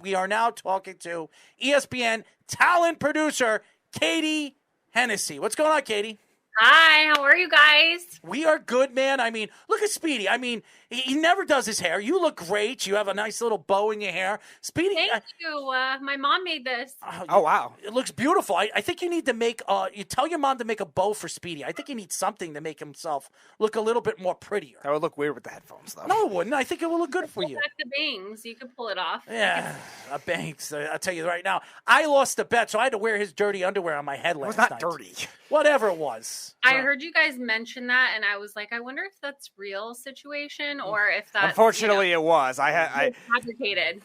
We are now talking to ESPN talent producer Katie Hennessey. What's going on, Katie? Hi, how are you guys? We are good, man. I mean, look at Speedy. I mean, he never does his hair. You look great. You have a nice little bow in your hair. Speedy. Thank you. My mom made this. Oh, wow. It looks beautiful. I think you need to make, you tell your mom to make a bow for Speedy. I think he needs something to make himself look a little bit more prettier. That would look weird with the headphones, though. No, it wouldn't. I think it will look good for you. Back the bangs. You could pull it off. Yeah, Banks. I'll tell you right now. I lost the bet, so I had to wear his dirty underwear on my head last night. It was not dirty. Whatever it was. I heard you guys mention that, and I was like, I wonder if that's real situation or if that's Unfortunately, it was. I fabricated.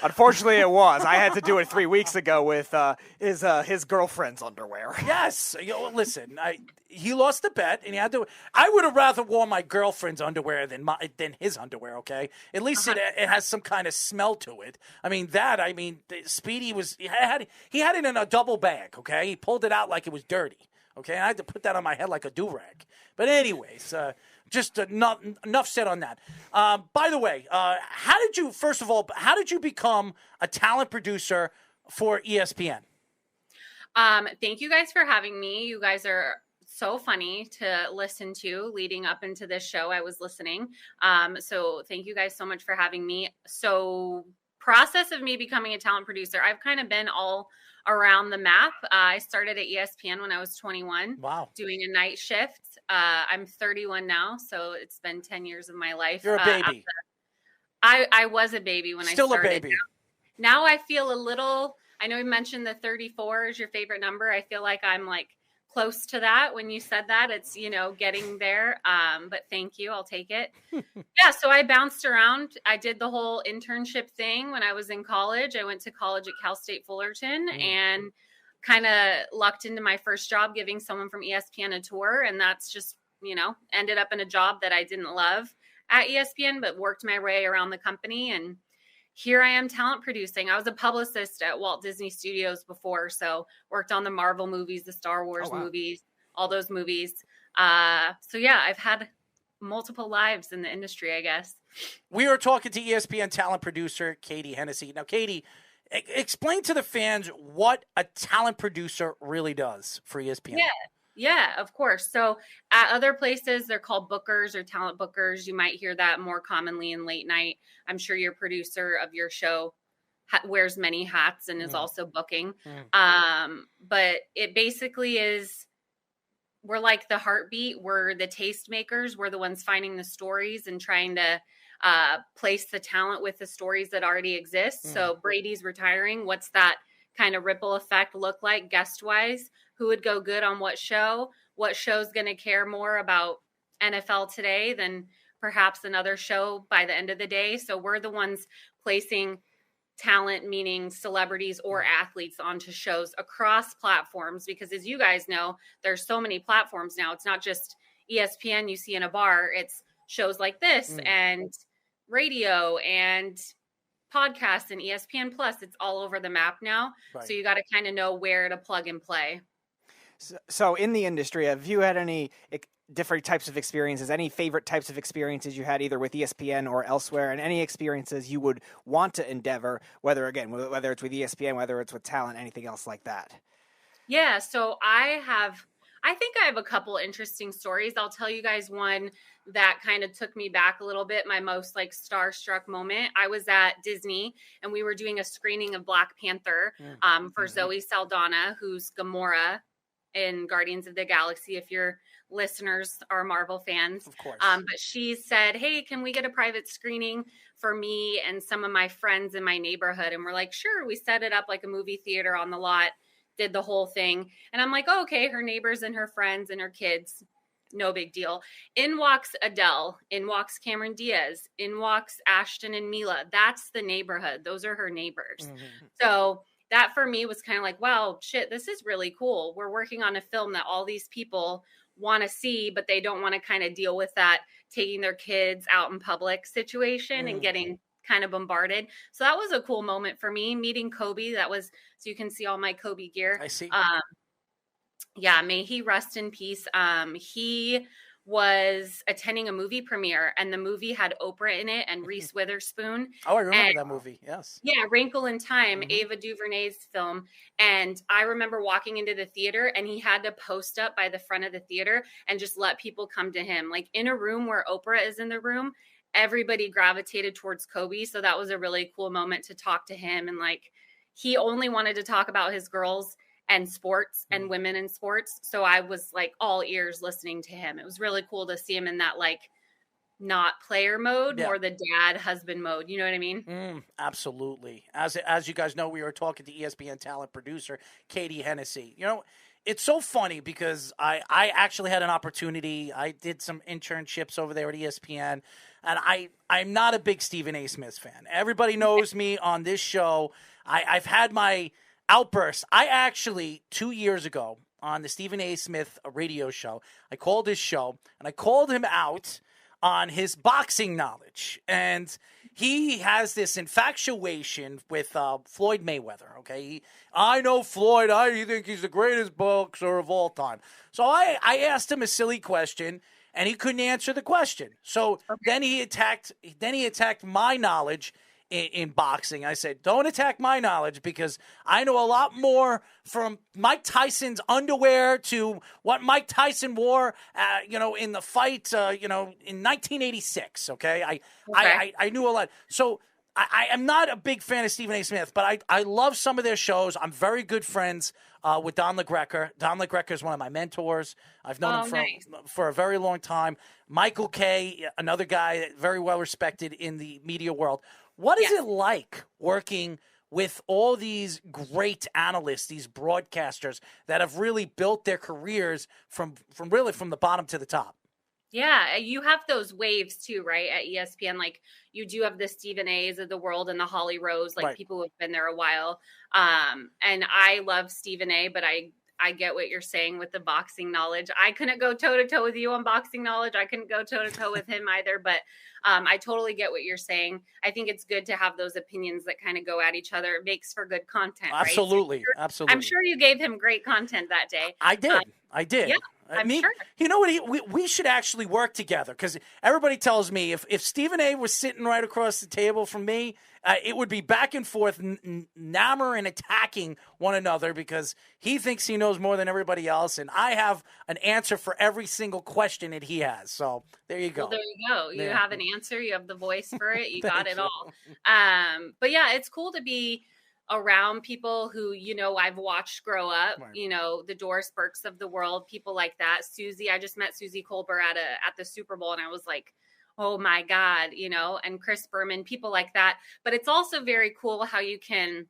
Unfortunately, it was. I had to do it 3 weeks ago with his girlfriend's underwear. Yes. Listen, he lost the bet, and he had to. I would have rather worn my girlfriend's underwear than his underwear. Okay, at least it has some kind of smell to it. Speedy was he had it in a double bag. Okay, he pulled it out like it was dirty. Okay, and I had to put that on my head like a do-rag. But anyways, just enough said on that. By the way, how did you become a talent producer for ESPN? Thank you guys for having me. You guys are so funny to listen to leading up into this show. I was listening. So thank you guys so much for having me. So process of me becoming a talent producer, I've kind of been all around the map. I started at ESPN when I was 21. Wow. Doing a night shift. I'm 31 now, so it's been 10 years of my life. You're a baby. I was a baby when I started. Still a baby. Now I feel a little, I know you mentioned the 34 is your favorite number. I feel like I'm like close to that. When you said that, it's, getting there. But thank you. I'll take it. Yeah. So I bounced around. I did the whole internship thing when I was in college. I went to college at Cal State Fullerton and kind of lucked into my first job giving someone from ESPN a tour. And that's just, ended up in a job that I didn't love at ESPN, but worked my way around the company. And here I am talent producing. I was a publicist at Walt Disney Studios before, so worked on the Marvel movies, the Star Wars movies, all those movies. So yeah, I've had multiple lives in the industry, I guess. We are talking to ESPN talent producer Katie Hennessey. Now, Katie, explain to the fans what a talent producer really does for ESPN. Yeah, of course. So at other places, they're called bookers or talent bookers. You might hear that more commonly in late night. I'm sure your producer of your show wears many hats and is also booking. But it basically is, we're like the heartbeat. We're the tastemakers. We're the ones finding the stories and trying to place the talent with the stories that already exist. So Brady's retiring. What's that kind of ripple effect look like guest-wise? Who would go good on what show? What show's going to care more about NFL today than perhaps another show by the end of the day? So we're the ones placing talent, meaning celebrities or athletes, onto shows across platforms. Because as you guys know, there's so many platforms now. It's not just ESPN you see in a bar. It's shows like this and radio and podcasts and ESPN Plus. It's all over the map now. Right. So you got to kind of know where to plug and play. So in the industry, have you had any different types of experiences, any favorite types of experiences you had either with ESPN or elsewhere, and any experiences you would want to endeavor, whether it's with ESPN, whether it's with talent, anything else like that? Yeah, so I think I have a couple interesting stories. I'll tell you guys one that kind of took me back a little bit, my most starstruck moment. I was at Disney and we were doing a screening of Black Panther for Zoe Saldana, who's Gamora in Guardians of the Galaxy, if your listeners are Marvel fans. Of course. But she said, hey, can we get a private screening for me and some of my friends in my neighborhood? And we're like, sure. We set it up like a movie theater on the lot, did the whole thing. And I'm like, oh, okay, her neighbors and her friends and her kids, no big deal. In walks Adele, in walks Cameron Diaz, in walks Ashton and Mila. That's the neighborhood. Those are her neighbors. So that for me was kind of like, wow, shit, this is really cool. We're working on a film that all these people want to see, but they don't want to kind of deal with that taking their kids out in public situation and getting kind of bombarded. So that was a cool moment for me, meeting Kobe. That was, so you can see all my Kobe gear. I see. Yeah, may he rest in peace. He was attending a movie premiere, and the movie had Oprah in it and Reese Witherspoon. Oh, I remember And that movie. Yes. yeah, Wrinkle in Time, Mhm. Ava DuVernay's film. And I remember walking into the theater, and he had to post up by the front of the theater and just let people come to him. Like in a room where Oprah is in the room, everybody gravitated towards Kobe. So that was a really cool moment to talk to him. And like, he only wanted to talk about his girls and sports and women in sports. So I was like all ears listening to him. It was really cool to see him in that like not player mode, Yeah. more the dad husband mode. You know what I mean? Absolutely. As you guys know, we were talking to ESPN talent producer Katie Hennessey. You know, it's so funny because I actually had an opportunity. I did some internships over there at ESPN, and I'm not a big Stephen A. Smith fan. Everybody knows me on this show. I've had my outbursts. I actually 2 years ago on the Stephen A. Smith radio show, I called his show and I called him out on his boxing knowledge. And he has this infatuation with Floyd Mayweather, okay? I know Floyd. I think he's the greatest boxer of all time. So I asked him a silly question, and he couldn't answer the question. So then he attacked my knowledge in boxing. I said, don't attack my knowledge because I know a lot more from Mike Tyson's underwear to what Mike Tyson wore, in the fight, in 1986. Okay. I knew a lot. So I am not a big fan of Stephen A. Smith, but I love some of their shows. I'm very good friends with Don LaGreca. Don LaGreca is one of my mentors. I've known him for a very long time. Michael Kay, another guy very well respected in the media world. What is it like working with all these great analysts, these broadcasters that have really built their careers from the bottom to the top? Yeah, you have those waves too, right? At ESPN, like you do have the Stephen A's of the world and the Holly Rose, like people who have been there a while. And I love Stephen A, but I get what you're saying with the boxing knowledge. I couldn't go toe to toe with you on boxing knowledge. I couldn't go toe to toe with him either, but I totally get what you're saying. I think it's good to have those opinions that kind of go at each other. It makes for good content. Absolutely. Right? So absolutely. I'm sure you gave him great content that day. I did. Yeah. I'm sure. You know what? We should actually work together because everybody tells me if Stephen A. was sitting right across the table from me, it would be back and forth, nammer and attacking one another because he thinks he knows more than everybody else, and I have an answer for every single question that he has. So there you go. Well, there you go. You have an answer. You have the voice for it. You got it you. all. But yeah, it's cool to be around people who, I've watched grow up, the Doris Burks of the world, people like that. Susie, I just met Susie Colbert at the Super Bowl, and I was like, oh my God, and Chris Berman, people like that. But it's also very cool how you can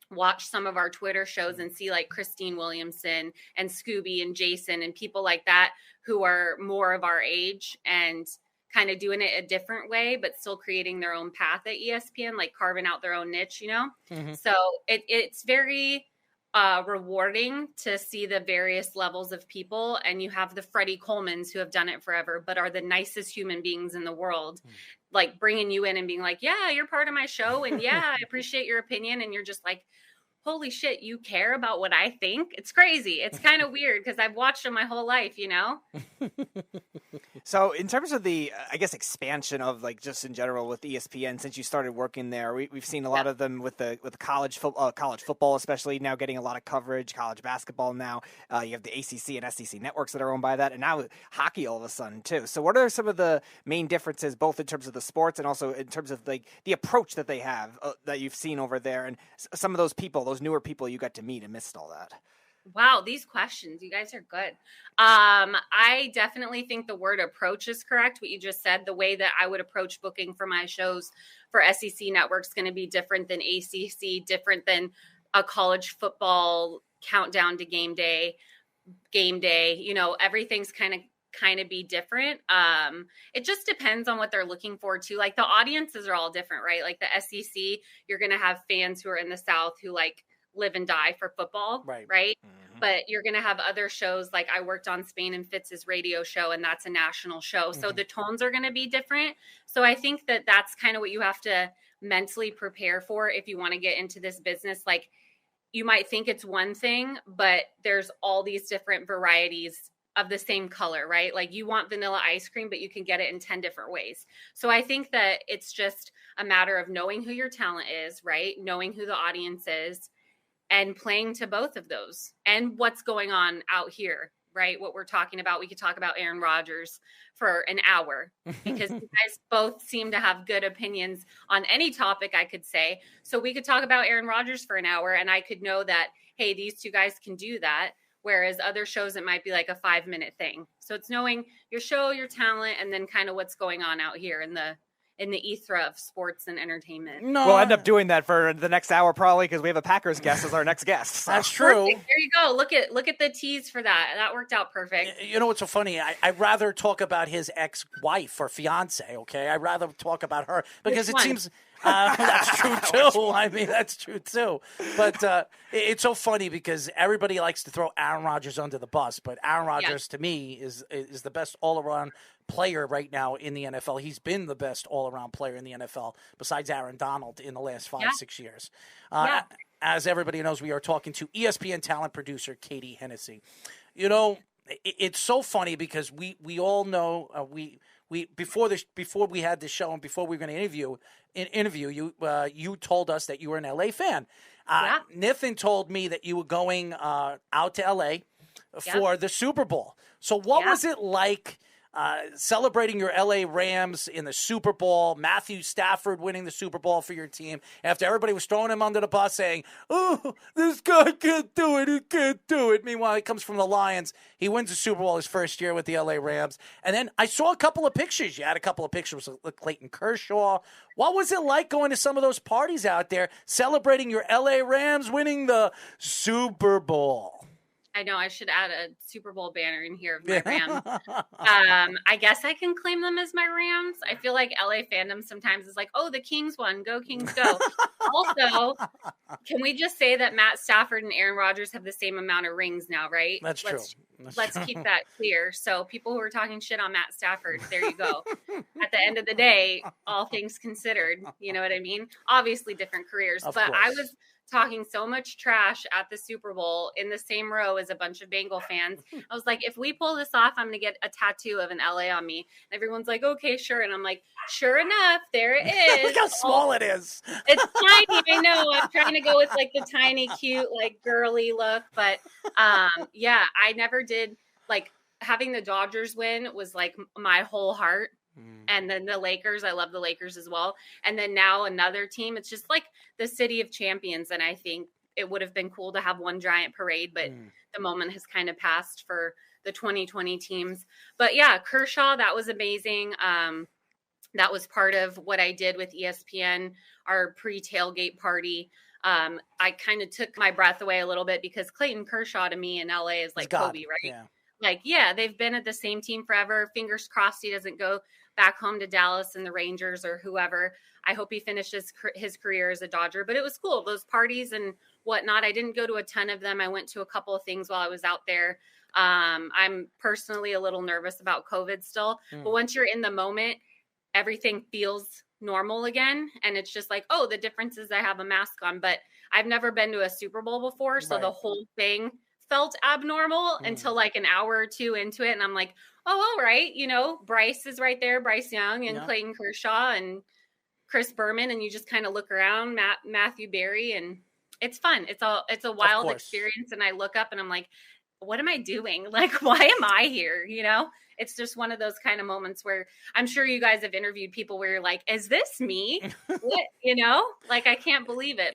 watch some of our Twitter shows and see like Christine Williamson and Scooby and Jason and people like that who are more of our age and kind of doing it a different way, but still creating their own path at ESPN, like carving out their own niche, Mm-hmm. So it's very rewarding to see the various levels of people. And you have the Freddie Colemans who have done it forever, but are the nicest human beings in the world, like bringing you in and being like, yeah, you're part of my show. And yeah, I appreciate your opinion. And you're just like, holy shit, you care about what I think? It's crazy. It's kind of weird because I've watched them my whole life, So in terms of the, I guess, expansion of like just in general with ESPN, since you started working there, we've seen a lot of them with the college football, especially now getting a lot of coverage, college basketball now. You have the ACC and SEC networks that are owned by that, and now hockey all of a sudden too. So what are some of the main differences, both in terms of the sports and also in terms of like the approach that they have that you've seen over there, and some of those people, those newer people you got to meet amidst all that? Wow, these questions, you guys are good. I definitely think the word approach is correct. What you just said, the way that I would approach booking for my shows for SEC networks is going to be different than ACC, different than a college football countdown to game day. Everything's kind of be different. It just depends on what they're looking for too. Like the audiences are all different, right? Like the SEC, you're going to have fans who are in the South who like live and die for football, right? Mm-hmm. But you're going to have other shows. Like I worked on Spain and Fitz's radio show, and that's a national show. Mm-hmm. So the tones are going to be different. So I think that that's kind of what you have to mentally prepare for if you want to get into this business. Like you might think it's one thing, but there's all these different varieties of the same color, right? Like you want vanilla ice cream, but you can get it in 10 different ways. So I think that it's just a matter of knowing who your talent is, right? Knowing who the audience is and playing to both of those and what's going on out here, right? What we're talking about. We could talk about Aaron Rodgers for an hour because you guys both seem to have good opinions on any topic, I could say. So we could talk about Aaron Rodgers for an hour and I could know that, hey, these two guys can do that. Whereas other shows, it might be like a 5-minute thing. So it's knowing your show, your talent, and then kind of what's going on out here in the ether of sports and entertainment. No, We'll end up doing that for the next hour probably because we have a Packers guest as our next guest. So. That's true. Perfect. There you go. Look at the tease for that. That worked out perfect. You know what's so funny? I'd rather talk about his ex-wife or fiance, okay? I'd rather talk about her because Which it one? seems that's true too. I mean, that's true too. But it's so funny because everybody likes to throw Aaron Rodgers under the bus, but Aaron Rodgers to me is the best all-around player right now in the NFL. He's been the best all-around player in the NFL besides Aaron Donald in the last 5-6 years. As everybody knows, we are talking to ESPN talent producer Katie Hennessey. You know, it's so funny because we all know we before we had this show and before we were going to interview you, you told us that you were an LA fan. Nathan told me that you were going out to LA for the Super Bowl. So what was it like celebrating your LA Rams in the Super Bowl, Matthew Stafford winning the Super Bowl for your team after everybody was throwing him under the bus saying, oh, this guy can't do it, he can't do it. Meanwhile, he comes from the Lions. He wins the Super Bowl his first year with the LA Rams. And then I saw a couple of pictures. You had a couple of pictures with Clayton Kershaw. What was it like going to some of those parties out there celebrating your LA Rams winning the Super Bowl? I know I should add a Super Bowl banner in here of my Rams. I guess I can claim them as my Rams. I feel like LA fandom sometimes is like, oh, the Kings won. Go Kings, go. Also, can we just say that Matt Stafford and Aaron Rodgers have the same amount of rings now, right? That's true. Let's keep that clear. So people who are talking shit on Matt Stafford, there you go. At the end of the day, all things considered, you know what I mean? Obviously different careers. But I was talking so much trash at the Super Bowl in the same row as a bunch of Bengal fans. I was like, if we pull this off, I'm going to get a tattoo of an LA on me. And everyone's like, okay, sure. And I'm like, sure enough, there it is. Look how small it is. It's tiny. I know. I'm trying to go with like the tiny, cute, like girly look. But yeah, I never did like having the Dodgers win was like my whole heart. And then the Lakers, I love the Lakers as well. And then now another team, it's just like the city of champions. And I think it would have been cool to have one giant parade, but the moment has kind of passed for the 2020 teams. But yeah, Kershaw, that was amazing. That was part of what I did with ESPN, our pre-tailgate party. I kind of took my breath away a little bit because Clayton Kershaw to me in LA is like Kobe, right? Yeah. Like, yeah, they've been at the same team forever. Fingers crossed he doesn't go back home to Dallas and the Rangers or whoever. I hope he finishes his career as a Dodger. But it was cool, those parties and whatnot. I didn't go to a ton of them. I went to a couple of things while I was out there. I'm personally a little nervous about COVID still. But once you're in the moment, everything feels normal again. And it's just like, oh, the difference is I have a mask on. But I've never been to a Super Bowl before. So the whole thing felt abnormal until like an hour or two into it. And I'm like, oh, all right. You know, Bryce is right there, Bryce Young and Clayton Kershaw and Chris Berman. And you just kind of look around, Matthew Berry, and it's fun. It's a wild experience. And I look up and I'm like, what am I doing? Like, why am I here? You know, it's just one of those kind of moments where I'm sure you guys have interviewed people where you're like, is this me? What, you know, like, I can't believe it.